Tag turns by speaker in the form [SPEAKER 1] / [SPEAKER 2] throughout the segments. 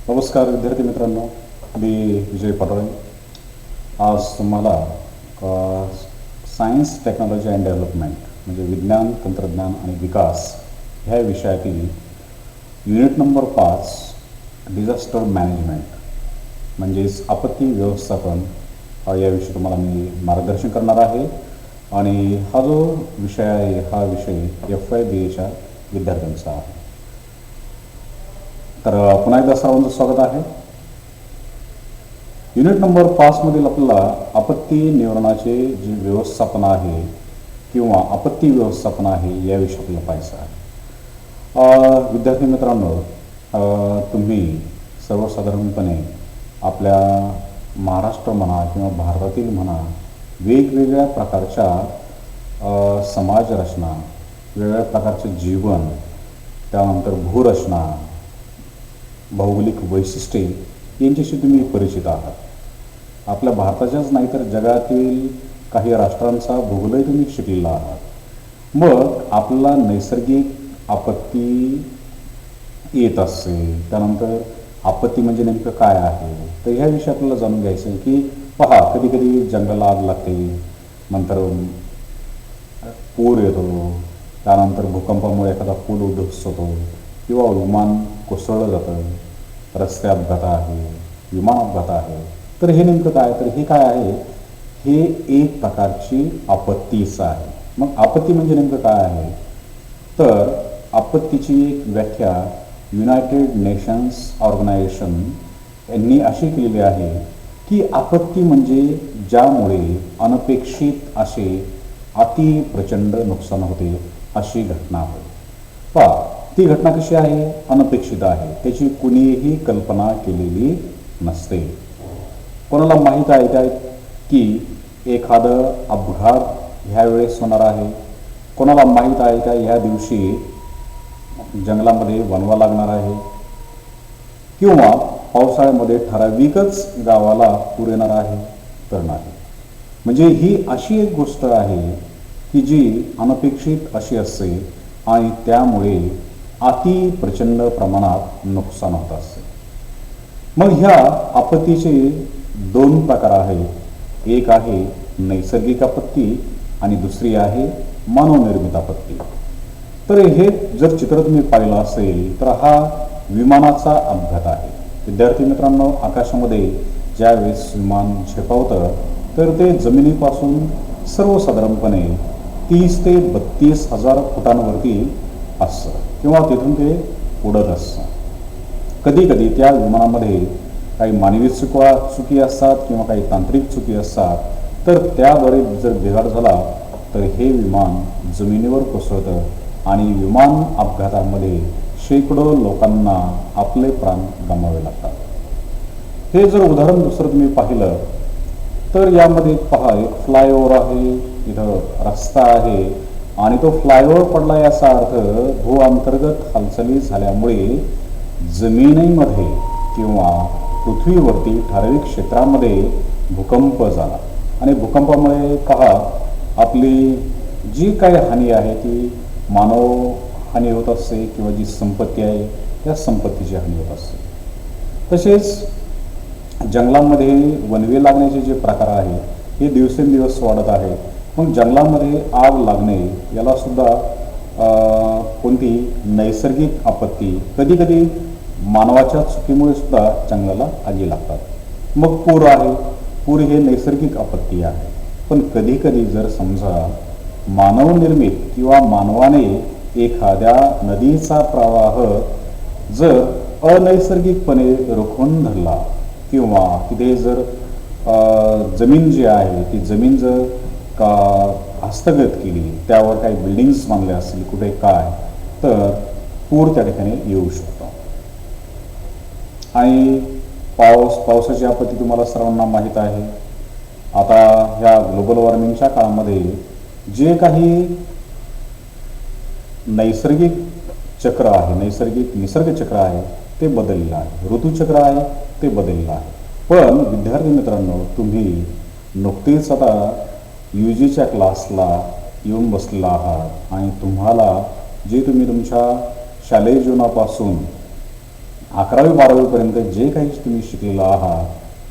[SPEAKER 1] नमस्कार विद्यार्थी मित्रांनो, मी विजय पटोळे. आज तुम्हाला सायन्स टेक्नॉलॉजी अँड डेव्हलपमेंट म्हणजे विज्ञान तंत्रज्ञान आणि विकास ह्या विषयातील युनिट नंबर 5 डिझास्टर मॅनेजमेंट म्हणजेच आपत्ती व्यवस्थापन याविषयी तुम्हाला मी मार्गदर्शन करणार आहे. आणि हा जो विषय आहे हा विषय FYBAच्या विद्यार्थ्यांचा आहे. तर पुन्हा एकदा सर्वांचं स्वागत आहे. युनिट नंबर 5 मधील आपल्याला आपत्ती निवारणाचे जे व्यवस्थापन आहे किंवा आपत्ती व्यवस्थापन आहे याविषयी आपल्याला पाहायचं आहे. विद्यार्थी मित्रांनो, तुम्ही सर्वसाधारणपणे आपल्या महाराष्ट्र म्हणा किंवा भारतातील म्हणा वेगवेगळ्या प्रकारच्या समाजरचना, वेगवेगळ्या प्रकारचे जीवन, त्यानंतर भूरचना, भौगोलिक वैशिष्ट्ये यांच्याशी तुम्ही परिचित आहात. आपल्या भारताच्याच नाही तर जगातील काही राष्ट्रांचा भूगोलही तुम्ही शिकलेला आहात. मग आपल्याला नैसर्गिक आपत्ती येत असते, त्यानंतर आपत्ती म्हणजे नेमकं काय आहे तर ह्याविषयी आपल्याला जाणून घ्यायचं आहे. की पहा, कधी कधी जंगलाला आग लागते, नंतर पूर येतो, त्यानंतर भूकंपामुळे एखादा पूल उद्ध्वस्त होतो किंवा विमान कोसळलं जातं, रस्ते अपघात आहे, विमान अपघात आहे. तर हे नेमकं काय, तर हे काय आहे, हे एक प्रकारची आपत्तीच आहे. मग आपत्ती म्हणजे नेमकं काय आहे, तर आपत्तीची एक व्याख्या युनायटेड नेशन्स ऑर्गनायझेशन यांनी अशी केलेली आहे की आपत्ती म्हणजे ज्यामुळे अनपेक्षित असे अति प्रचंड नुकसान होते अशी घटना होय. पहा, ती घटना कशी आहे, अनपेक्षित आहे, त्याची कुणीही कल्पना केलेली नसते. कोणाला माहीत आहे काय की एखादं अपघात ह्यावेळेस होणार आहे, कोणाला माहीत आहे का ह्या दिवशी जंगलामध्ये वणवा लागणार आहे, किंवा पावसाळ्यामध्ये ठराविकच गावाला पूर येणार आहे, तर नाही. म्हणजे ही अशी एक गोष्ट आहे की जी अनपेक्षित अशी असते आणि त्यामुळे अति प्रचंड प्रमाणात नुकसान होत असते. मग ह्या आपत्तीचे दोन प्रकार आहेत. एक आहे नैसर्गिक आपत्ती आणि दुसरी आहे मानवनिर्मित आपत्ती. तर हे जर चित्र तुम्ही पाहिलं असेल तर हा विमानाचा अपघात आहे. विद्यार्थी मित्रांनो, आकाशामध्ये ज्यावेळेस विमान झेपावतं तर ते जमिनीपासून सर्वसाधारणपणे 30 ते 32 हजार फुटांवरती असतं किंवा तिथून ते उडत असतं. कधी कधी त्या विमानामध्ये काही मानवी चुकी असतात किंवा काही तांत्रिक चुकी असतात. तर त्याद्वारे जर बिघाड झाला तर हे विमान जमिनीवर कोसळतं आणि विमान अपघातामध्ये शेकडो लोकांना आपले प्राण गमावे लागतात. हे जर उदाहरण दुसरं तुम्ही पाहिलं तर यामध्ये पहा, एक फ्लायओव्हर आहे, इथं रस्ता आहे आणि तो फ्लायओव्हर पडला याचा अर्थ भूअंतर्गत हालचाली झाल्यामुळे जमिनीमध्ये किंवा पृथ्वीवरती ठराविक क्षेत्रामध्ये भूकंप झाला आणि भूकंपामुळे पहा आपली जी काही हानी आहे ती मानव हानी होत असते किंवा जी संपत्ती आहे त्या संपत्तीची हानी होत असते. तसेच जंगलामध्ये वणवे लागण्याचे जे प्रकार आहे हे दिवसेंदिवस वाढत आहे. मग जंगलामध्ये आग लागणे याला सुद्धा कोणती नैसर्गिक आपत्ती, कधी कधी मानवाच्या चुकीमुळे सुद्धा जंगलाला आगी लागतात. मग पूर आहे, पूर हे नैसर्गिक आपत्ती आहे. पण कधी कधी जर समजा मानवनिर्मित किंवा मानवाने एखाद्या नदीचा प्रवाह जर अनैसर्गिकपणे रोखून धरला किंवा तिथे जर जमीन जी आहे ती जमीन जर का हस्तगत केली, त्यावर काही बिल्डिंग्स बांधल्या असतील कुठे काय, तर पूर त्या ठिकाणी येऊ शकतो. आणि पावसाची आपत्ती तुम्हाला सर्वांना माहीत आहे. आता ह्या ग्लोबल वॉर्मिंगच्या काळामध्ये जे काही नैसर्गिक चक्र आहे, नैसर्गिक निसर्ग चक्र आहे ते बदललेलं आहे, ऋतुचक्र आहे ते बदललेलं आहे. पण विद्यार्थी मित्रांनो, तुम्ही नुकतेच आता UGच्या क्लासला येऊन बसलेला आहात आणि तुम्हाला जे तुम्ही तुमच्या शालेय जीवनापासून 11वी-12वीपर्यंत जे काही तुम्ही शिकलेला आहात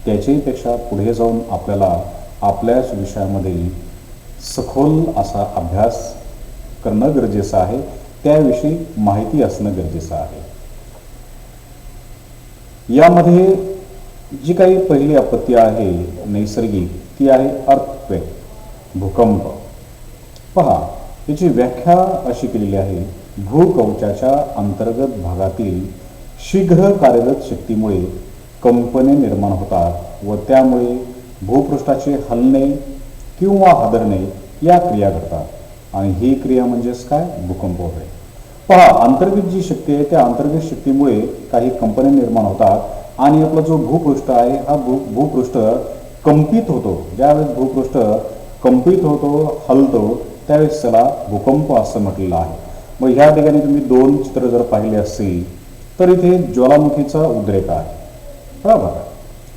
[SPEAKER 1] त्याच्यापेक्षा पुढे जाऊन आपल्याला आपल्याच विषयामध्ये सखोल असा अभ्यास करणं गरजेचं आहे, त्याविषयी माहिती असणं गरजेचं आहे. यामध्ये जी काही पहिली आपत्ती आहे नैसर्गिक ती आहे अर्थक्वेक, भूकंप. पहा, याची व्याख्या अशी केलेली आहे, भूकवचाच्या अंतर्गत भागातील शीघ्र कार्यरत शक्तीमुळे कंपने निर्माण होतात व त्यामुळे भूपृष्ठाचे हलणे किंवा हादरणे या क्रिया घडतात आणि ही क्रिया म्हणजेच काय, भूकंप होय. पहा, अंतर्गत जी शक्ती आहे त्या अंतर्गत शक्तीमुळे काही कंपने निर्माण होतात आणि आपला जो भूपृष्ठ आहे हा भूपृष्ठ कंपित होतो. ज्यावेळेस भूपृष्ठ कंपित होतो, हलतो, त्यावेळेस त्याला भूकंप असं म्हटलेलं आहे. मग ह्या ठिकाणी तुम्ही दोन चित्र जर पाहिले असतील तर इथे ज्वालामुखीचा उद्रेक आहे, बरोबर.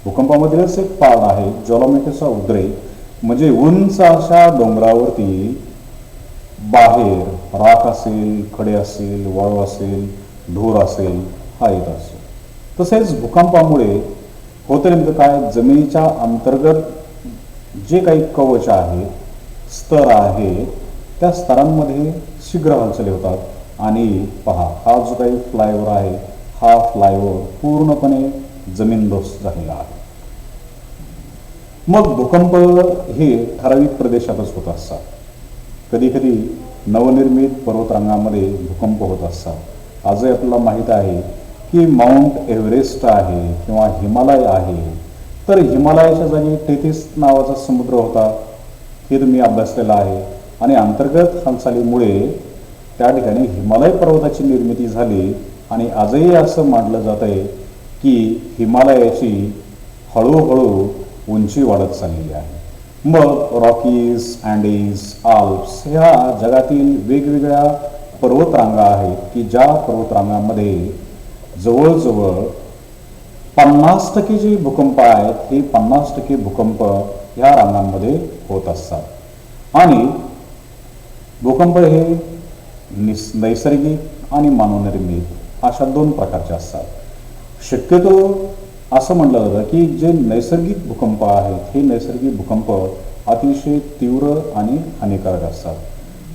[SPEAKER 1] भूकंपामधीलच एक पार्ट आहे ज्वालामुखीचा उद्रेक, म्हणजे उंच अशा डोंगरावरती बाहेर राख असेल, खडे असेल, वाळू असेल, धूर असेल, हा येत असतो. तसेच भूकंपामुळे होते नेमकं काय, जमिनीच्या अंतर्गत जे काही कवच आहे, स्तर आहे, त्या स्तरांमध्ये शीघ्र हालचाली होतात आणि पहा, हा जो काही फ्लायओव्हर आहे हा फ्लायओव्हर पूर्णपणे जमीनदोस्त झालेला आहे. मग भूकंप हे ठराविक प्रदेशातच होत असतात. कधी कधी नवनिर्मित पर्वतरांगामध्ये भूकंप होत असतात. आजही आपल्याला माहीत आहे की माउंट एव्हरेस्ट आहे किंवा हिमालय आहे, तर हिमालयाच्या जागी टेथिस नावाचा समुद्र होता, हे तुम्ही अभ्यासलेलं आहे. आणि अंतर्गत हालचालीमुळे त्या ठिकाणी हिमालय पर्वताची निर्मिती झाली आणि आजही असं मानलं जात आहे की हिमालयाची हळूहळू उंची वाढत चाललेली आहे. मग रॉकीज, अँडीज, आल्प्स ह्या जगातील वेगवेगळ्या पर्वतरांगा आहेत की ज्या पर्वतरांगामध्ये जवळजवळ 50% जे भूकंप आहेत हे 50% भूकंप ह्या रांगांमध्ये होत असतात. आणि भूकंप हे नैसर्गिक आणि मानवनिर्मित अशा दोन प्रकारचे असतात. शक्यतो असं म्हटलं जातं की जे नैसर्गिक भूकंप आहेत हे नैसर्गिक भूकंप अतिशय तीव्र आणि हानिकारक असतात.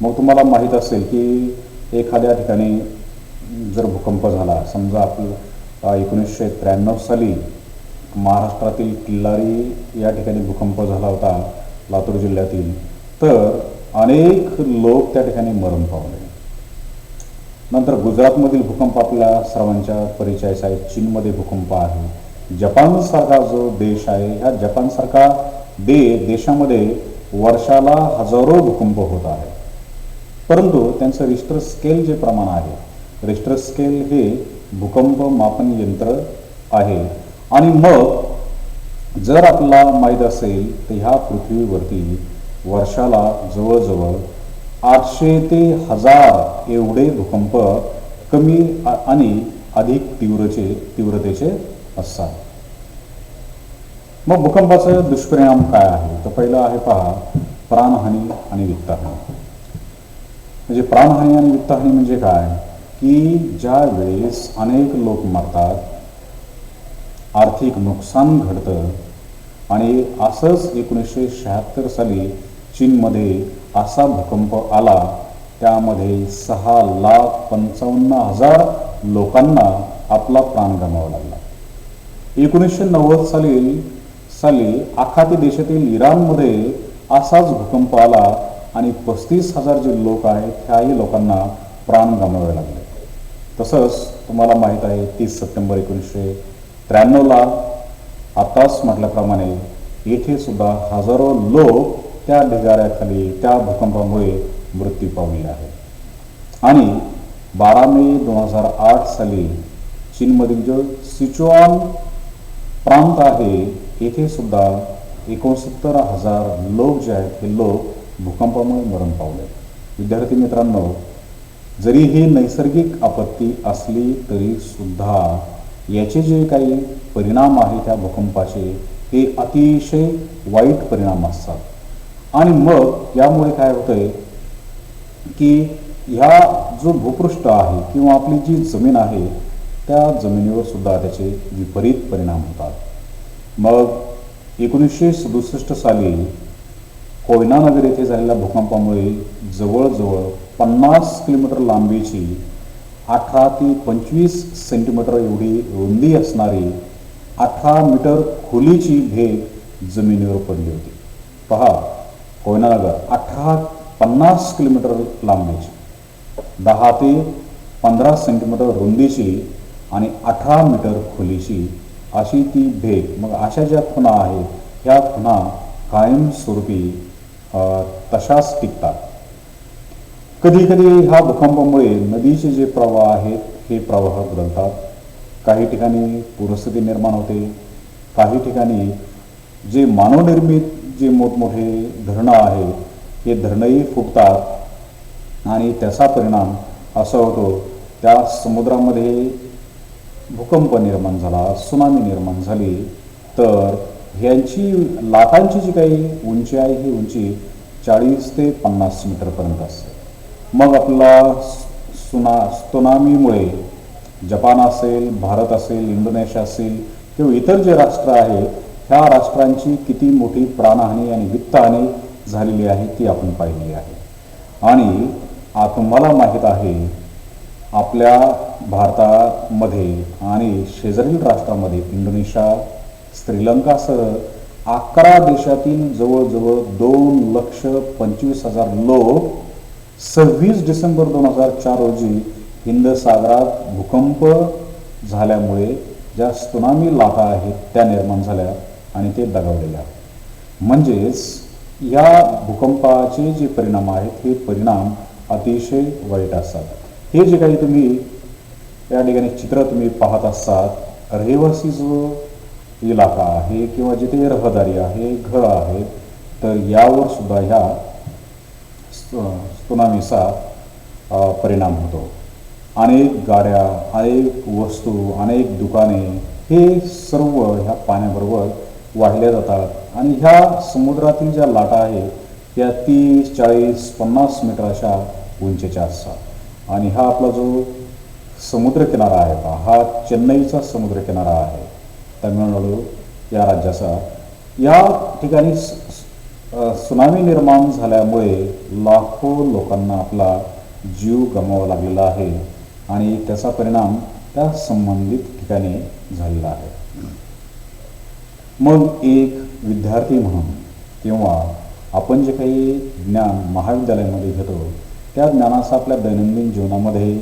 [SPEAKER 1] मग तुम्हाला माहीत असेल की एखाद्या ठिकाणी जर भूकंप झाला, समजा आपलं 1993 साली महाराष्ट्रातील किल्लारी या ठिकाणी भूकंप झाला होता, लातूर जिल्ह्यातील, तर अनेक लोक त्या ठिकाणी मरण पावले. नंतर गुजरातमधील भूकंप आपल्या सर्वांच्या परिचयाचा आहे. चीनमध्ये भूकंप आहे. जपानसारखा जो देश आहे, ह्या जपानसारखा देशामध्ये वर्षाला हजारो भूकंप होत आहेत. परंतु त्यांचं रिश्टर स्केल जे प्रमाण आहे, रिश्टर स्केल हे भूकंप मापन यंत्र आहे. आणि मग जर आपल्याला माहीत असेल तर ह्या पृथ्वीवरती वर्षाला जवळजवळ 800 ते 1000 एवढे भूकंप कमी आणि अधिक तीव्रतेचे असतात. मग भूकंपाचा दुष्परिणाम काय आहे, तर पहिलं आहे पहा, प्राणहानी आणि वित्तहानी. म्हणजे प्राणहानी आणि वित्तहानी म्हणजे काय, की ज्या वेळेस अनेक लोक मरतात, आर्थिक नुकसान घडतं. आणि असंच 1976 साली चीनमध्ये असा भूकंप आला, त्यामध्ये 6,55,000 लोकांना आपला प्राण गमावा लागला. 1990 साली आखाती देशातील इराणमध्ये असाच भूकंप आला आणि 35,000 जे लोक आहेत ह्याही लोकांना प्राण गमावे लागले. तसंच तुम्हाला माहीत आहे 30 सप्टेंबर 1993 आताच म्हटल्याप्रमाणे येथे सुद्धा हजारो लोक त्या ढिगाऱ्याखाली त्या भूकंपामुळे मृत्यू पावले आहे. आणि 12 मे 2008 साली चीनमधील जो सिचुआन प्रांत आहे येथे सुद्धा 69,000 लोक जे आहेत हे लोक भूकंपामुळे मरण पावले. विद्यार्थी मित्रांनो, जरी ही नैसर्गिक आपत्ती असली तरी सुद्धा याचे जे काही परिणाम आहेत त्या भूकंपाचे हे अतिशय वाईट परिणाम असतात. आणि मग यामुळे काय होतंय की ह्या जो भूपृष्ठ आहे किंवा आपली जी जमीन आहे त्या जमिनीवर सुद्धा त्याचे विपरीत परिणाम होतात. मग 1967 साली कोयनानगर येथे झालेल्या भूकंपामुळे जवळजवळ 50 किलोमीटर लांबीची 18 ते 25 सेंटीमीटर एवढी रुंदी असणारी 18 मीटर खोलीची भेग जमिनीवर पडली होती. पहा, कोयनानगर 50 किलोमीटर लांबीची, 10 ते 15 सेंटीमीटर रुंदीची आणि 18 मीटर खोलीची अशी ती भेग. मग अशा ज्या खुणा आहेत ह्या खुणा कायमस्वरूपी तशाच टिकतात. कधी कधी ह्या भूकंपामुळे नदीचे जे प्रवाह आहेत हे प्रवाह बदलतात. काही ठिकाणी पूरस्थिती निर्माण होते. काही ठिकाणी जे मानवनिर्मित जे मोठमोठे धरणं आहेत हे धरणंही फुटतात आणि त्याचा परिणाम असा होतो त्या समुद्रामध्ये भूकंप निर्माण झाला, सुनामी निर्माण झाली तर ह्यांची लाटांची जी काही उंची आहे ही उंची 40 ते 50 मीटरपर्यंत असते. मग आपला त्सुनामीमुळे जपान असेल, भारत असेल, इंडोनेशिया असेल किंवा इतर जे राष्ट्र आहेत ह्या राष्ट्रांची किती मोठी प्राणहानी आणि वित्तहानी झालेली आहे ती आपण पाहिली आहे. आणि तुम्हाला माहीत आहे आपल्या भारतामध्ये आणि शेजारील राष्ट्रामध्ये इंडोनेशिया, श्रीलंकासह 11 देशातील जवळजवळ 2,25,000 लोक 26 डिसेंबर 2004 रोजी हिंद सागरात भूकंप झाल्यामुळे ज्या त्सुनामी लाटा आहेत त्या निर्माण झाल्या आणि ते दगावलेल्या. म्हणजेच या भूकंपाचे जे परिणाम आहेत हे परिणाम अतिशय वाईट असतात. हे जे काही तुम्ही या ठिकाणी चित्र तुम्ही पाहत असतात, रहिवासी जो इलाका आहे किंवा जिथे रहदारी आहे, घर आहे, तर यावर सुद्धा ह्या त्सुनामीचा परिणाम होतो. अनेक गाड्या, अनेक वस्तू, अनेक दुकाने हे सर्व ह्या पाण्याबरोबर वाहिल्या जातात आणि ह्या समुद्रातील ज्या लाटा आहेत त्या 30, 40, 50 मीटर अशा उंचीच्या असतात. आणि हा आपला जो समुद्रकिनारा आहे हा चेन्नईचा समुद्रकिनारा आहे, तामिळनाडू या राज्याचा. या ठिकाणी त्सुनामी निर्माण झाल्यामुळे लाखो लोकांना आपला जीव गमवावा लागलेला आहे आणि त्याचा परिणाम त्या संबंधित ठिकाणी झालेला आहे. मग एक विद्यार्थी म्हणून किंवा आपण जे काही ज्ञान महाविद्यालयामध्ये घेतो त्या ज्ञानाचा आपल्या दैनंदिन जीवनामध्ये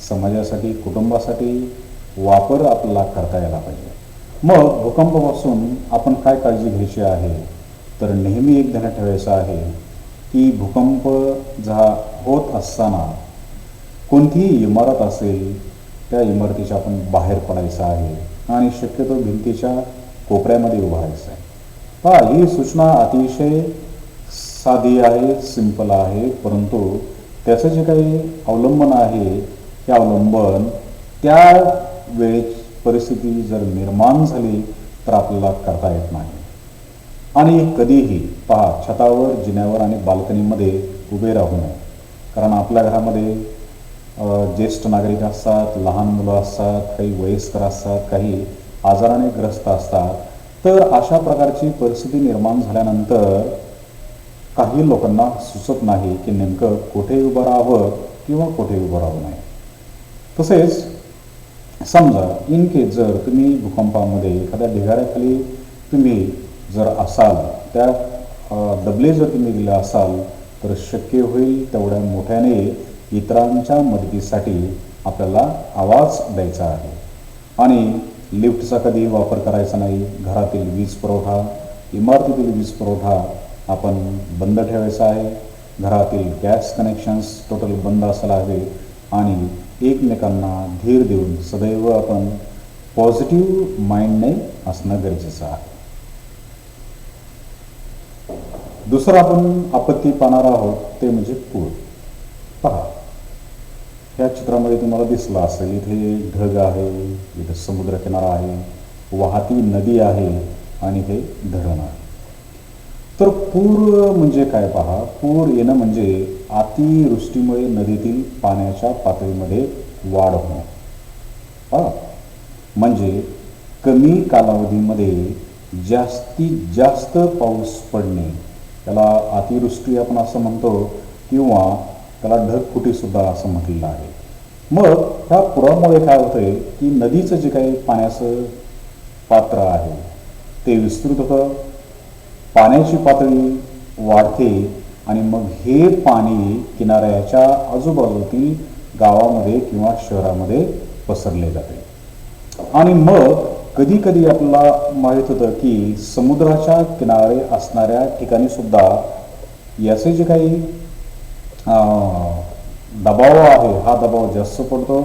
[SPEAKER 1] समाजासाठी, कुटुंबासाठी वापर आपल्याला करता यायला पाहिजे. मग भूकंपापासून आपण काय काळजी घ्यायची आहे तर नेहमी एक ध्यानात ठेवायचं आहे की भूकंप होत असताना कोणतीही इमारत असेल त्या इमारतीच्या आपण बाहेर पडायचं आहे आणि शक्यतो भिंतीच्या कोपऱ्यामध्ये उभं राहायचं आहे. पहा, ही सूचना अतिशय साधी आहे, सिंपल आहे, परंतु त्याचं जे काही अवलंबन आहे हे अवलंबन त्या वेळेची परिस्थिती जर निर्माण झाली तर आपल्याला करता येत नाही. आणि कधीही पहा, छतावर, जिन्यावर आणि बाल्कनीमध्ये उभे राहू नये. कारण आपल्या घरामध्ये ज्येष्ठ नागरिक असतात, लहान मुलं असतात, काही वयस्कर असतात, काही आजाराने ग्रस्त असतात. तर अशा प्रकारची परिस्थिती निर्माण झाल्यानंतर काही लोकांना सुचत नाही की नेमकं कुठे उभं राहावं किंवा कुठे उभं राहू नये. तसेच समजा इन केस जर तुम्ही भूकंपामध्ये एखाद्या ढिगाऱ्याखाली तुम्ही जर असाल, त्या दबले जर तुम्ही गेले असाल तर शक्य होईल तेवढ्या मोठ्याने इतरांच्या मदतीसाठी आपल्याला आवाज द्यायचा आहे. आणि लिफ्टचा कधी वापर करायचा नाही. घरातील वीज पुरवठा, इमारतीतील वीज पुरवठा आपण बंद ठेवायचा आहे. घरातील गॅस कनेक्शन्स टोटल बंद असायला हवे आणि एकमेकांना धीर देऊन सदैव आपण पॉझिटिव्ह माइंडने असणं गरजेचं आहे. दुसरं आपण आपत्ती पाहणार आहोत ते म्हणजे पूर. पहा, ह्या चित्रामध्ये तुम्हाला दिसलं असेल इथे ढग आहे, इथे समुद्रकिनारा आहे, वाहती नदी आहे आणि इथे धरण आहे. तर पूर म्हणजे काय पहा, पूर येणं म्हणजे अतिवृष्टीमुळे नदीतील पाण्याच्या पातळीमध्ये वाढ होणे. म्हणजे कमी कालावधीमध्ये जास्तीत जास्त पाऊस पडणे, त्याला अतिवृष्टी आपण असं म्हणतो किंवा त्याला ढगफुटीसुद्धा असं म्हटलेलं आहे. मग ह्या पुरामुळे काय होतं आहे की नदीचं जे काही पाण्याचं पात्र आहे ते विस्तृत होतं, पाण्याची पातळी वाढते आणि मग हे पाणी किनाऱ्याच्या आजूबाजूतील गावामध्ये किंवा शहरामध्ये पसरले जाते. आणि मग कधी कधी आपल्याला माहीत होतं की समुद्राच्या किनारे असणाऱ्या ठिकाणी सुद्धा याचे जे काही दबाव आहे हा दबाव जास्त पडतो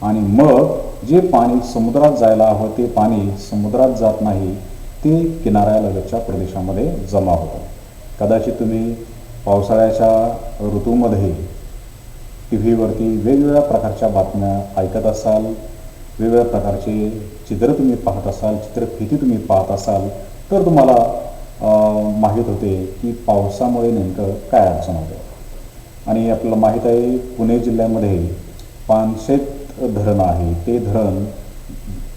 [SPEAKER 1] आणि मग जे पाणी समुद्रात जायला हवं ते पाणी समुद्रात जात नाही, ते किनाऱ्यालगतच्या प्रदेशामध्ये जमा होतं. कदाचित तुम्ही पावसाळ्याच्या ऋतूमध्ये टी व्हीवरती वेगवेगळ्या प्रकारच्या बातम्या ऐकत असाल, वेगवेगळ्या प्रकारचे चित्र तुम्ही पाहत असाल, चित्रफिती तुम्ही पाहत असाल, तर तुम्हाला माहीत होते की पावसामुळे नेमकं काय अडचण होते. आणि आपल्याला माहीत आहे पुणे जिल्ह्यामध्ये पानशेत धरण आहे, ते धरण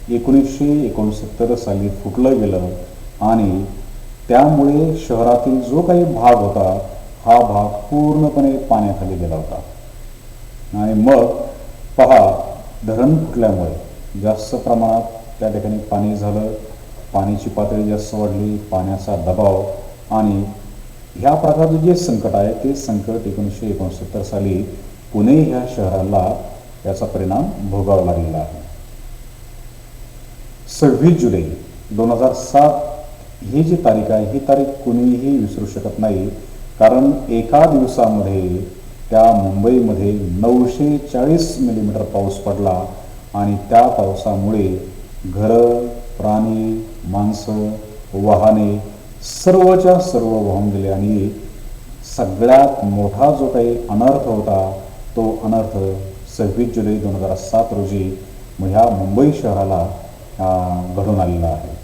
[SPEAKER 1] 1969 साली फुटलं गेलं आणि त्यामुळे शहरातील जो काही भाग होता हा भाग पूर्णपणे पाण्याखाली गेला होता. आणि मग पहा, धरण फुटल्यामुळे जास्त प्रमाणात त्या ठिकाणी पाणी झालं, पाण्याची पातळी जास्त वाढली, पाण्याचा दबाव आणि ह्या प्रकारचं जे संकट आहे ते संकट 1969 साली पुणे ह्या शहराला याचा परिणाम भोगावा लागलेला आहे. 26 जुलै 2007 ही जी तारीख आहे ही तारीख कुणीही विसरू शकत नाही, कारण एका दिवसामध्ये त्या मुंबईमध्ये 940 मिलीमीटर पाऊस पडला आणि त्या पावसामुळे घरं, प्राणी, माणसं, वाहने सर्वच्या सर्व वाहून गेले आणि सगळ्यात मोठा जो काही अनर्थ होता तो अनर्थ 26 जुलै 2007 रोजी ह्या मुंबई शहराला घडून आलेला आहे.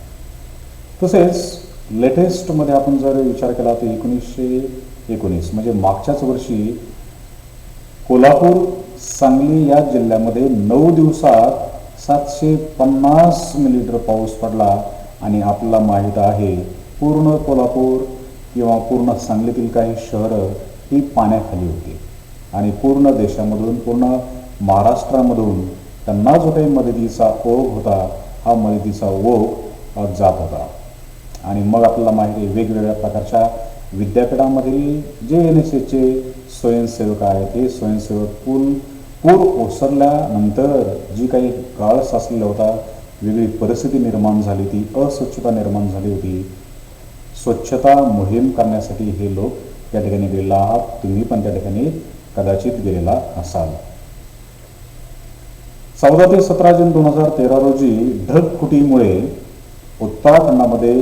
[SPEAKER 1] तसेच लेटेस्टमध्ये आपण जर विचार केला तर 1919 म्हणजे मागच्याच वर्षी कोल्हापूर, सांगली या जिल्ह्यामध्ये 9 दिवसात 750 मिलीमीटर पाऊस पडला आणि आपल्याला माहीत आहे पूर्ण कोल्हापूर किंवा पूर्ण सांगलीतील काही शहरं ही पाण्याखाली होती आणि पूर्ण देशामधून, पूर्ण महाराष्ट्रामधून त्यांना जो काही मदतीचा ओघ होता हा मदतीचा ओघ जात होता. आणि मग आपल्याला माहिती आहे वेगवेगळ्या प्रकारच्या विद्यापीठामधील जे NSSचे स्वयंसेवक आहेत ते स्वयंसेवक पूर ओसरल्यानंतर जी काही काळ साचलेला होता, वेगळी परिस्थिती निर्माण झाली होती, अस्वच्छता निर्माण झाली होती, स्वच्छता मोहीम करण्यासाठी हे लोक त्या ठिकाणी गेलेला आहात. तुम्ही पण त्या ठिकाणी कदाचित गेलेला असाल. 14 ते 17 जून 2013 रोजी ढगफुटीमुळे उत्तराखंडामध्ये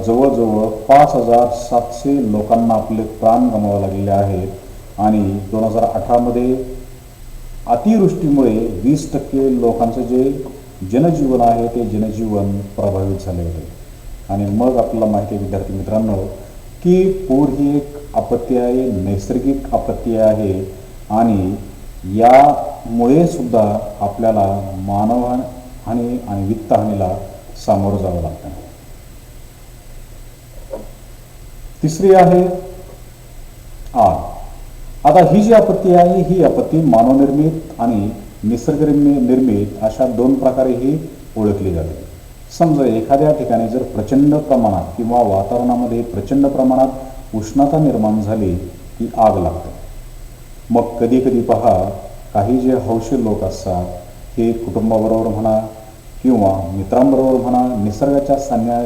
[SPEAKER 1] जवळजवळ 5700 लोकांना आपले प्राण गमावे लागलेले आहेत आणि 2018 मध्ये अतिवृष्टीमुळे 20% लोकांचं जे जनजीवन आहे ते जनजीवन प्रभावित झाले होते. आणि मग आपल्याला माहिती आहे विद्यार्थी मित्रांनो की पूर ही एक आपत्ती आहे, नैसर्गिक आपत्ती आहे आणि यामुळे सुद्धा आपल्याला मानवहानी आणि वित्तहानीला सामोरं जावं लागतं. तिसरी आहे आग. आता ही जी आपत्ती आहे ही आपत्ती मानवनिर्मित आणि निसर्गनिर्मित अशा 2 प्रकारे ही ओळखली जाते. समजा एखाद्या ठिकाणी जर प्रचंड प्रमाणात किंवा वातावरणामध्ये प्रचंड प्रमाणात उष्णता निर्माण झाली की आग लागते. मग कधी कधी पहा काही जे हौशी लोक असतात हे कुटुंबाबरोबर म्हणा किंवा मित्रांबरोबर म्हणा निसर्गाच्या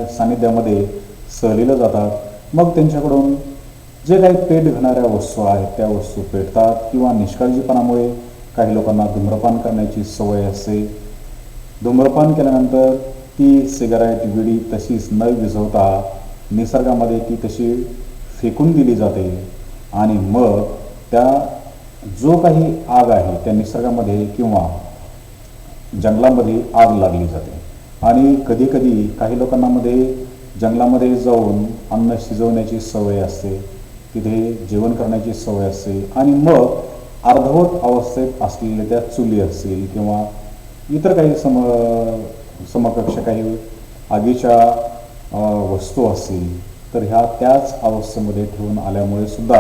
[SPEAKER 1] सानिध्यामध्ये सहलीला जातात. मग त्यांच्याकडून जे काही पेट घेणाऱ्या वस्तू आहेत त्या वस्तू पेटतात किंवा निष्काळजीपणामुळे काही लोकांना धूम्रपान करण्याची सवय असते. धूम्रपान केल्यानंतर ती सिगारेट, विडी तशीच न विझवता निसर्गामध्ये ती तशी फेकून दिली जाते आणि मग त्या जो काही आग आहे त्या निसर्गामध्ये किंवा जंगलामध्ये आग लागली जाते. आणि कधी कधी काही लोकांमध्ये जंगलामध्ये जाऊन अन्न शिजवण्याची सवय असते, तिथे जेवण करण्याची सवय असते आणि मग अर्धवट अवस्थेत असलेल्या त्या चुली असतील किंवा इतर काही समकक्ष काही आगीच्या वस्तू असतील तर ह्या त्याच अवस्थेमध्ये ठेवून आल्यामुळे सुद्धा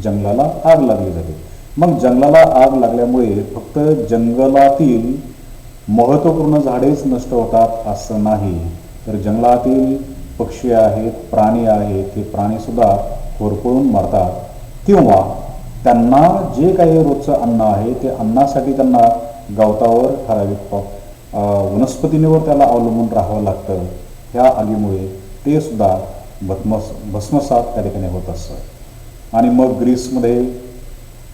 [SPEAKER 1] जंगलाला आग लागली जाते. मग जंगलाला आग लागल्यामुळे फक्त जंगलातील महत्त्वपूर्ण झाडेच नष्ट होतात असं नाही, तर जंगलातील पक्षी आहेत, प्राणी आहेत, ते प्राणीसुद्धा होरपळून मरतात किंवा त्यांना जे काही रोजचं अन्न आहे ते अन्नासाठी त्यांना गवतावर ठराविक वनस्पतींवर त्याला अवलंबून राहावं लागतं. ह्या आगीमुळे ते सुद्धा भस्मसात त्या ठिकाणी होत असतं. आणि मग ग्रीसमध्ये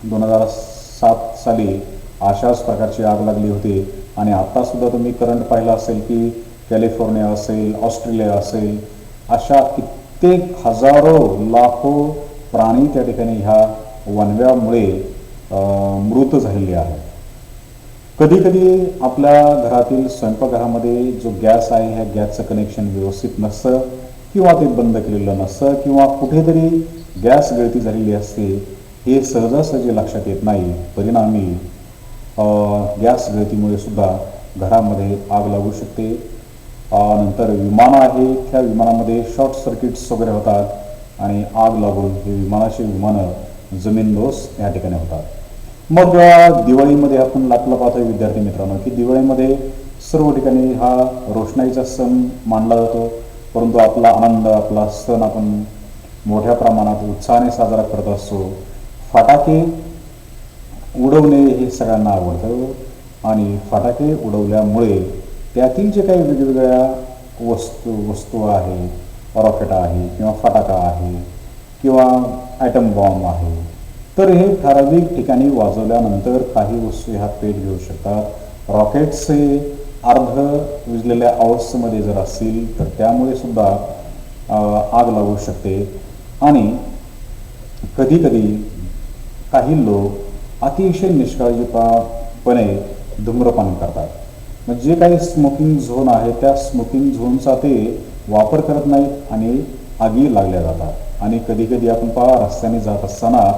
[SPEAKER 1] 2007 साली अशाच प्रकारची आग लागली होती. आणि आत्तासुद्धा तुम्ही करंट पाहिला असेल की कॅलिफोर्निया असेल, ऑस्ट्रेलिया असेल, अशा कित्येक हजारो लाखो प्राणी त्या ठिकाणी ह्या वणव्यामुळे मृत झालेले आहेत. कधी कधी आपल्या घरातील स्वयंपाकघरामध्ये जो गॅस आहे ह्या गॅसचं कनेक्शन व्यवस्थित नसतं किंवा ते बंद केलेलं नसतं किंवा कुठेतरी गॅस गळती झालेली असते, हे सहजासहजी लक्षात येत नाही. परिणामी गॅस गळतीमुळे सुद्धा घरामध्ये आग लागू शकते. नंतर विमानं आहे, त्या विमानामध्ये शॉर्ट सर्किट्स वगैरे होतात आणि आग लागून हे विमानं जमीनदोस्त या ठिकाणी होतात. मग दिवाळीमध्ये आपण आपलं पाहतोय विद्यार्थी मित्रांनो की दिवाळीमध्ये सर्व ठिकाणी हा रोषणाईचा सण मानला जातो, परंतु आपला आनंद, आपला सण आपण मोठ्या प्रमाणात उत्साहाने साजरा करत असतो. फटाके उडवणे हे सगळ्यांना आवडतं आणि फटाके उडवल्यामुळे त्यातील जे काही वेगवेगळ्या वस्तू आहे, रॉकेट आहे किंवा फटाका आहे किंवा ॲटम बॉम्ब आहे, तर हे ठराविक ठिकाणी वाजवल्यानंतर काही वस्तू ह्यात पेट घेऊ शकतात. रॉकेट्सचे अर्ध विजलेल्या अवस्थेमध्ये जर असतील तर त्यामुळे सुद्धा आग लागू शकते. आणि कधीकधी काही लोक अतिशय निष्काळजीपणे धूम्रपान करतात. म्हणजे जे काही स्मोकिंग झोन आहे त्या स्मोकिंग झोनचा ते वापर करत नाहीत आणि आगी लागल्या जातात. आणि कधीकधी आपण रस्त्याने जात असताना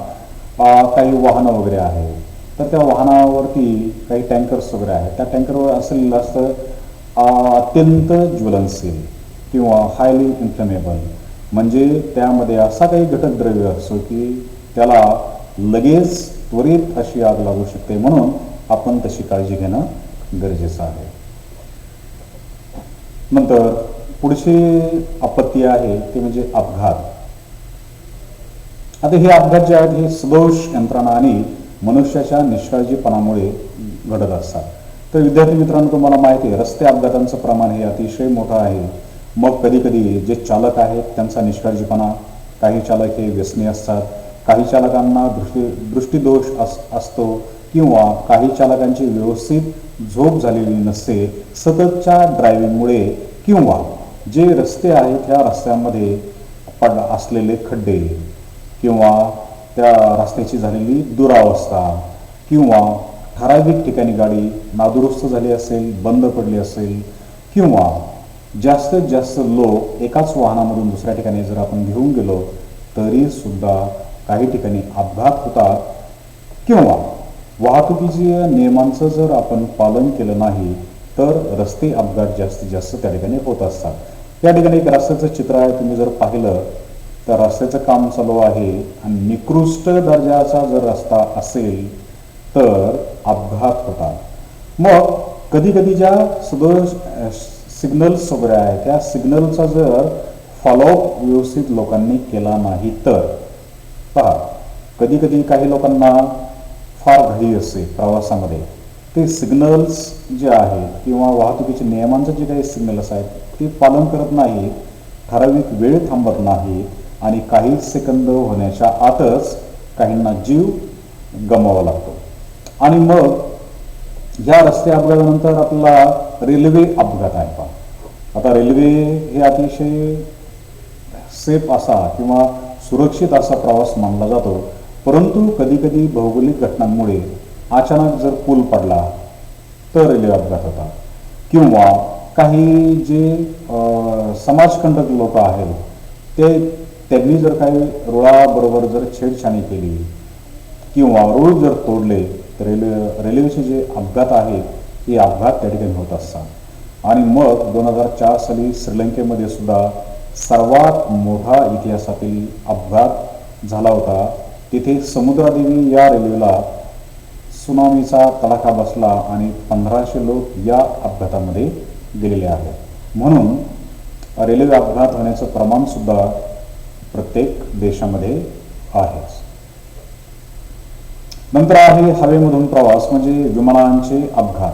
[SPEAKER 1] काही वाहनं वगैरे आहे, तर त्या वाहनावरती काही टँकर्स वगैरे आहेत, त्या टँकरवर असलेलं असतं अत्यंत ज्वलनशील किंवा हायली इन्फ्लेमेबल, म्हणजे त्यामध्ये असा काही घटक द्रव्य असतो की त्याला लगेच त्वरित अशी आग लागू शकते. म्हणून आपण तशी काळजी घेणं गरजेचं आहे. नंतर पुढची आपत्ती आहे ते म्हणजे अपघात. आता हे अपघात जे आहेत हे सदोष यंत्रणा आणि मनुष्याच्या निष्काळजीपणामुळे घडत असतात. तर विद्यार्थी मित्रांनो, तुम्हाला माहिती आहे रस्ते अपघातांचं प्रमाण हे अतिशय मोठं आहे. मग कधीकधी जे चालक आहेत त्यांचा निष्काळजीपणा, काही चालक हे व्यसनी असतात, काही चालकांना दृष्टीदोष असतो किंवा काही चालकांची व्यवस्थित झोप झालेली नसते सततच्या ड्रायव्हिंगमुळे, किंवा जे रस्ते आहेत त्या रस्त्यामध्ये असलेले खड्डे किंवा त्या रस्त्याची झालेली दुरावस्था किंवा ठराविक ठिकाणी गाडी नादुरुस्त झाली असेल, बंद पडली असेल, किंवा जास्तीत जास्त लोक एकाच वाहनामधून दुसऱ्या ठिकाणी जर आपण घेऊन गेलो तरी सुद्धा काही ठिकाणी अपघात होतात. किंवा वाहतुकीच्या नियमांचं जर आपण पालन केलं नाही तर रस्ते अपघात जास्तीत जास्त त्या ठिकाणी होत असतात. या ठिकाणी एक रस्त्याचं चित्र आहे, तुम्ही जर पाहिलं तर रस्त्याचं काम चालू आहे आणि निकृष्ट दर्जाचा जर रस्ता असेल तर अपघात होतात. मग कधी कधी ज्या सिग्नल्स वगैरे आहेत त्या सिग्नलचा जर फॉलोअप व्यवस्थित लोकांनी केला नाही तर पहा, कधी कधी काही लोकांना फार घाई असते प्रवासामध्ये, ते सिग्नल्स जे आहेत किंवा वाहतुकीच्या नियमांचे जे काही सिग्नल्स आहेत ते पालन करत नाही, ठराविक वेळ थांबत नाही आणि काही सेकंद होण्याच्या आतच काहींना जीव गमवावा लागतो. आणि मग या रस्ते अपघातानंतर आपला रेल्वे अपघात आहे पहा. आता रेल्वे हे अतिशय सेफ असा किंवा सुरक्षित असा प्रवास मानला जातो, परंतु कधी कधी भौगोलिक घटनांमुळे अचानक जर पूल पडला तर रेल्वे अपघात होतात. किंवा काही जे समाजकंटक लोक आहेत त्यांनी जर काही रुळाबरोबर जर छेडछाणी केली किंवा रूळ जर तोडले तर रेल्वेचे जे अपघात आहेत हे अपघात त्या ठिकाणी होत असतात. आणि मग 2004 साली श्रीलंकेमध्ये सुद्धा सर्वात मोठा इतिहासातील अपघात झाला होता. तिथे समुद्रादेवी या रेल्वेला सुनामीचा तडाखा बसला आणि 1500 लोक या अपघातामध्ये गेलेले आहेत. म्हणून रेल्वे अपघात होण्याचं प्रमाण सुद्धा प्रत्येक देशामध्ये आहेच. नंतर आहे हवेमधून प्रवास म्हणजे विमानांचे अपघात.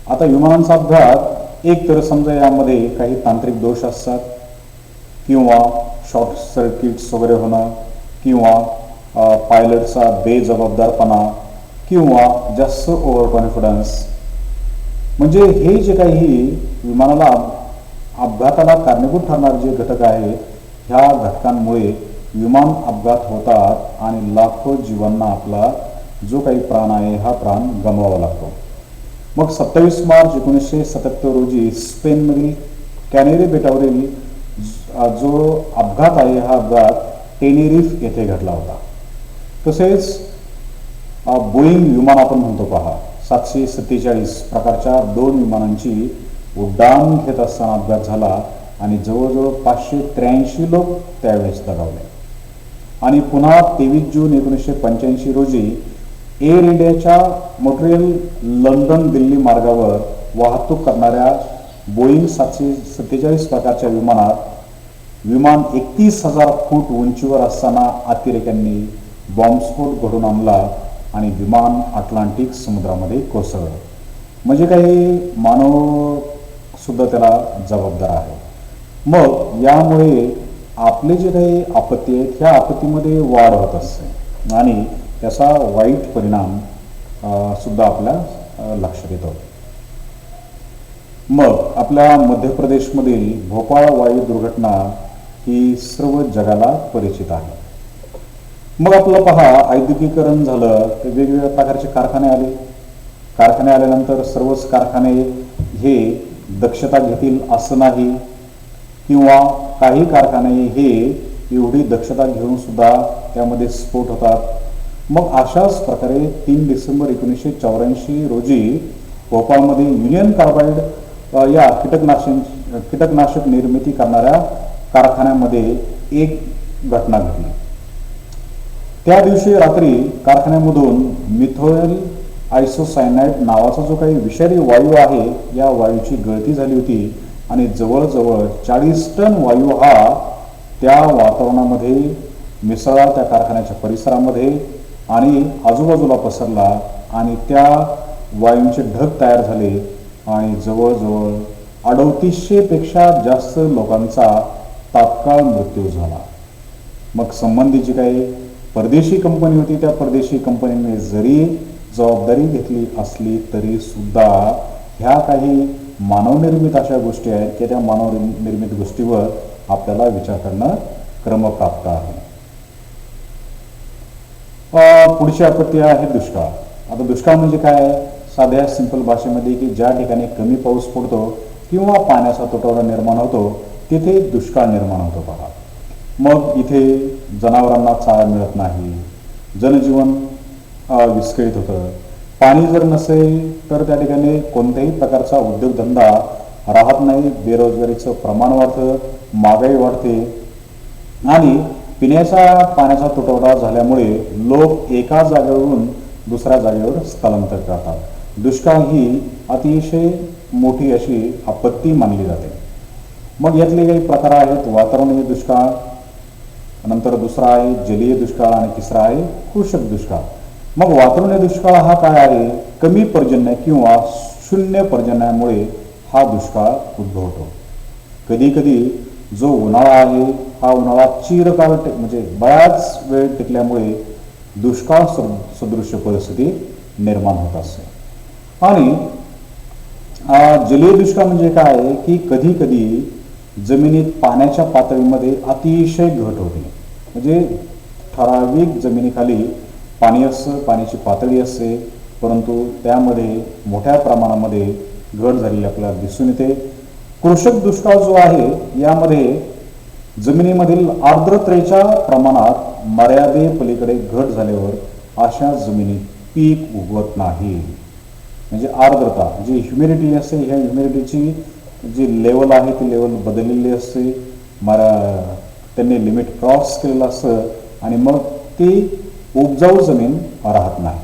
[SPEAKER 1] आता विमानांचा अपघात एक तर समजा यामध्ये काही तांत्रिक दोष असतात किंवा शॉर्ट सर्किट्स वगैरे होणं किंवा पायलटचा बेजबाबदारपणा किंवा जास्त ओव्हर कॉन्फिडन्स, म्हणजे हे जे काही विमानाला अपघाताला कारणीभूत ठरणारे जे घटक आहेत, ह्या घटकांमुळे विमान अपघात होतात आणि लाखो जीवांना आपला जो काही प्राण आहे हा प्राण गमवावा लागतो. मग 27 मार्च 1977 रोजी स्पेनमधील कॅनेरी बेटावरील जो अपघात आहे हा अपघात टेनेरिफ येथे घडला होता. तसेच बोईंग विमान आपण म्हणतो पहा, 747 प्रकारच्या 2 विमानांची उड्डाण घेत असताना अपघात झाला आणि जवळजवळ 583 लोक त्यावेळेस दगावले. आणि पुन्हा 23 जून 1985 रोजी एअर इंडियाच्या मॉन्ट्रियल लंडन दिल्ली मार्गावर वाहतूक करणाऱ्या बोईंग 747 प्रकारच्या विमान 31,000 फूट उंचीवर असताना अतिरेक्यांनी बॉम्बस्फोट घडवून आणला आणि विमान अटलांटिक समुद्रामध्ये कोसळलं. म्हणजे काही मानव सुद्धा त्याला जबाबदार आहे. मग यामुळे आपले जे काही आपत्ती आहेत ह्या आपत्तीमध्ये वाढ होत असते आणि त्याचा वाईट परिणाम सुद्धा आपल्या लक्षात येतो. मग आपल्या मध्य प्रदेशमधील भोपाळ वायू दुर्घटना ही सर्व जगाला परिचित आहे. मग आपलं पहा, औद्योगिकीकरण झालं तर वेगवेगळ्या प्रकारचे कारखाने आल्यानंतर सर्वच कारखाने हे दक्षता घेतील असं नाही किंवा काही कारखाने हे एवढी दक्षता घेऊन सुद्धा त्यामध्ये स्फोट होतात. मग अशाच प्रकारे 3 डिसेंबर 1984 रोजी भोपाळमध्ये युनियन कार्बाइड या कीटकनाशक निर्मिती करणाऱ्या कारखान्यामध्ये एक घटना घडली. त्या दिवशी रात्री कारखान्यामधून मिथाइल आयसोसायनाइड नावाचा जो काही विषारी वायू आहे या वायूची गळती झाली होती आणि जवळजवळ 40 टन वायू हा त्या वातावरणामध्ये मिसळला, त्या कारखान्याच्या परिसरामध्ये आणि आजूबाजूला पसरला आणि त्या वायूंचे ढग तयार झाले आणि जवळजवळ 3800 पेक्षा जास्त लोकांचा तात्काळ मृत्यू झाला. मग संबंधित जी काही परदेशी कंपनी होती त्या परदेशी कंपनीने जरी जबाबदारी घेतली असली तरी सुद्धा ह्या काही मानवनिर्मित अशा गोष्टी आहेत की त्या मानवनिर्मित गोष्टीवर आपल्याला विचार करणं क्रमप्राप्त आहे. पुढची आपत्ती आहे दुष्काळ. आता दुष्काळ म्हणजे काय, साध्या सिंपल भाषेमध्ये की ज्या ठिकाणी कमी पाऊस पडतो किंवा पाण्याचा तुटवडा निर्माण होतो तिथे दुष्काळ निर्माण होतो पहा. मग इथे जनावरांना चारा मिळत नाही, जनजीवन विस्कळीत होतं. पाणी जर नसेल तर त्या ठिकाणी कोणत्याही प्रकारचा उद्योगधंदा राहत नाही, बेरोजगारीचं प्रमाण वाढतं, महागाई वाढते आणि पिण्याच्या पाण्याचा तुटवडा झाल्यामुळे लोक एका जागेवरून दुसऱ्या जागेवर स्थलांतर करतात. दुष्काळ ही अतिशय मोठी अशी आपत्ती मानली जाते. मग यातले काही प्रकार आहेत, वातावरणीय दुष्काळ, नंतर दुसरा आहे जलीय दुष्काळ आणि तिसरा आहे कृषक दुष्काळ. मग वातावरणीय दुष्काळ हा काय आहे, कमी पर्जन्य किंवा शून्य पर्जन्यामुळे हा दुष्काळ उद्भवतो. कधी कधी जो उन्हाळा आहे हा उन्हाळा चिरकाल म्हणजे बराच वेळ टिकल्यामुळे दुष्काळ सदृश्य परिस्थिती निर्माण होत असते. आणि जलीय दुष्काळ म्हणजे काय की कधी कधी जमिनीत पाण्याच्या पातळीमध्ये अतिशय घट होते. म्हणजे ठराविक जमिनीखाली पाणी असतं, पाण्याची पातळी असते, परंतु त्यामध्ये मोठ्या प्रमाणामध्ये घट झालेली आपल्याला दिसून येते. कृषक दुष्काळ जो आहे यामध्ये जमिनीमधील आर्द्रतेच्या प्रमाणात मर्यादेपलीकडे घट झाल्यावर अशा जमिनीत पीक उगवत नाही. म्हणजे आर्द्रता जी ह्युमिडिटी असते, ह्या ह्युमिडिटीची जी लेवल आहे ती लेवल बदललेली असते, त्यांनी लिमिट क्रॉस केलेलं असतं आणि मग ती उपजाऊ जमीन राहत नाही.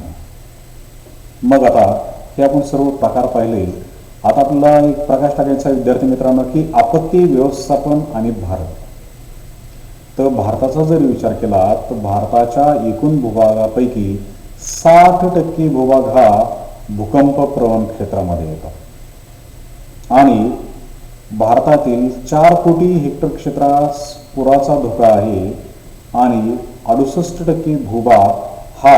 [SPEAKER 1] मग आता हे आपण सर्व प्रकार पाहिले. आता आपल्याला एक प्रकाश टाकायचा विद्यार्थी मित्रांनो की आपत्ती व्यवस्थापन आणि भारत. तर भारताचा जर विचार केला तर भारताच्या एकूण भूभागापैकी 60% भूभाग हा भूकंप प्रवण क्षेत्रामध्ये येतो आणि भारतातील 4 कोटी हेक्टर क्षेत्रास पुराचा धोका आहे आणि 68% भूभाग हा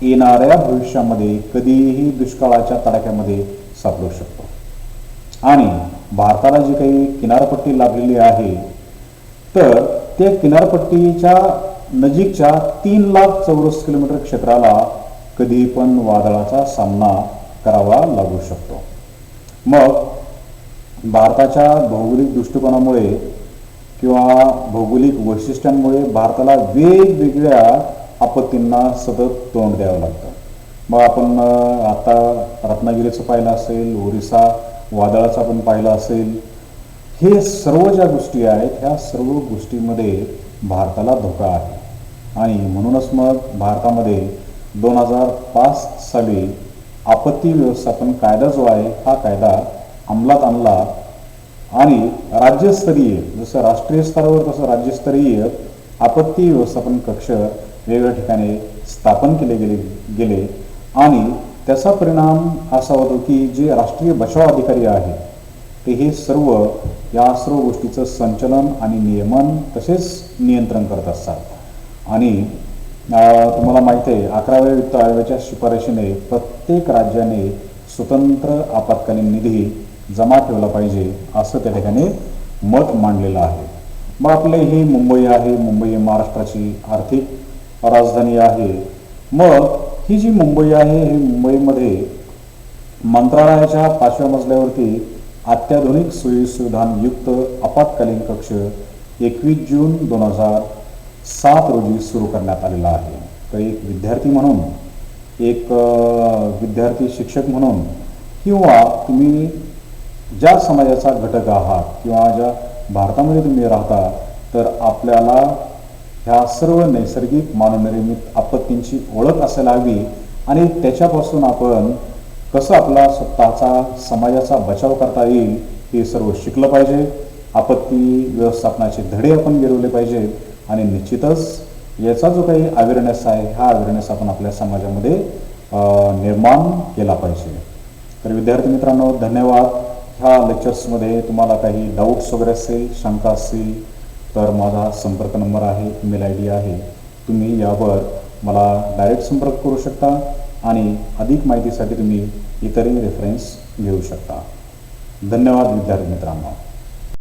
[SPEAKER 1] येणाऱ्या भविष्यामध्ये कधीही दुष्काळाच्या तडाख्यामध्ये सापडू शकतो. आणि भारताला जी काही किनारपट्टी लाभलेली आहे तर त्या किनारपट्टीच्या नजीकच्या 3 लाख चौरस किलोमीटर क्षेत्राला कधी पण वादळाचा सामना करावा लागू शकतो. मग भारताच्या भौगोलिक दृष्टिकोनामुळे किंवा भौगोलिक वैशिष्ट्यांमुळे भारताला वेगवेगळ्या आपत्तींना सतत तोंड द्यावं लागतं. मग आपण आता रत्नागिरीचं पाहिलं असेल, ओरिसा वादळाचं आपण पाहिलं असेल. हे सर्व ज्या गोष्टी आहेत ह्या सर्व गोष्टींमध्ये भारताला धोका आहे आणि म्हणूनच मग भारतामध्ये 2005 साली आपत्ती व्यवस्थापन कायदा जो आहे हा कायदा अंमलात आणला आणि राज्यस्तरीय जसं राष्ट्रीय स्तरावर तसं राज्यस्तरीय आपत्ती व्यवस्थापन कक्ष वेगवेगळ्या ठिकाणी स्थापन केले गेले आणि त्याचा परिणाम असा होतो की जे राष्ट्रीय बचाव अधिकारी आहेत ते हे सर्व या सर्व गोष्टीचं संचलन आणि नियमन तसेच नियंत्रण करत असतात. आणि तुम्हाला माहिती आहे 11व्या वित्त आयोगाच्या शिफारशीने प्रत्येक राज्याने स्वतंत्र आपत्कालीन निधी जमा ठेवला पाहिजे असं त्या ठिकाणी मत मांडलेलं आहे. मग आपले ही मुंबई आहे, मुंबई महाराष्ट्राची आर्थिक राजधानी आहे. मग ही जी मुंबई आहे ही मुंबईमध्ये मंत्रालयाच्या 5व्या मजल्यावरती अत्याधुनिक सोयीसुविधांयुक्त आपत्कालीन कक्ष 21 जून 2007 रोजी सुरू करण्यात आलेला आहे. तर एक विद्यार्थी म्हणून, एक विद्यार्थी शिक्षक म्हणून किंवा तुम्ही ज्या समाजाचा घटक आहात किंवा ज्या भारतामध्ये तुम्ही राहता तर आपल्याला ह्या सर्व नैसर्गिक मानवनिर्मित आपत्तींची ओळख असायला हवी आणि त्याच्यापासून आपण कसं आपला स्वतःचा समाजाचा बचाव करता येईल हे सर्व शिकलं पाहिजे. आपत्ती व्यवस्थापनाचे धडे आपण गिरवले पाहिजेत आणि निश्चितच याचा जो काही अवेअरनेस आहे हा अवेअरनेस आपण आपल्या समाजामध्ये निर्माण केला पाहिजे. तर विद्यार्थी मित्रांनो धन्यवाद. ह्या लेक्चर्समध्ये तुम्हाला काही डाऊट्स वगैरे असेल, शंका असतील तर माझा संपर्क नंबर आहे, ईमेल ID आहे. तुम्ही यावर मला डायरेक्ट संपर्क करू शकता आणि अधिक माहितीसाठी तुम्ही इतरही रेफरन्स घेऊ शकता. धन्यवाद विद्यार्थी मित्रांनो.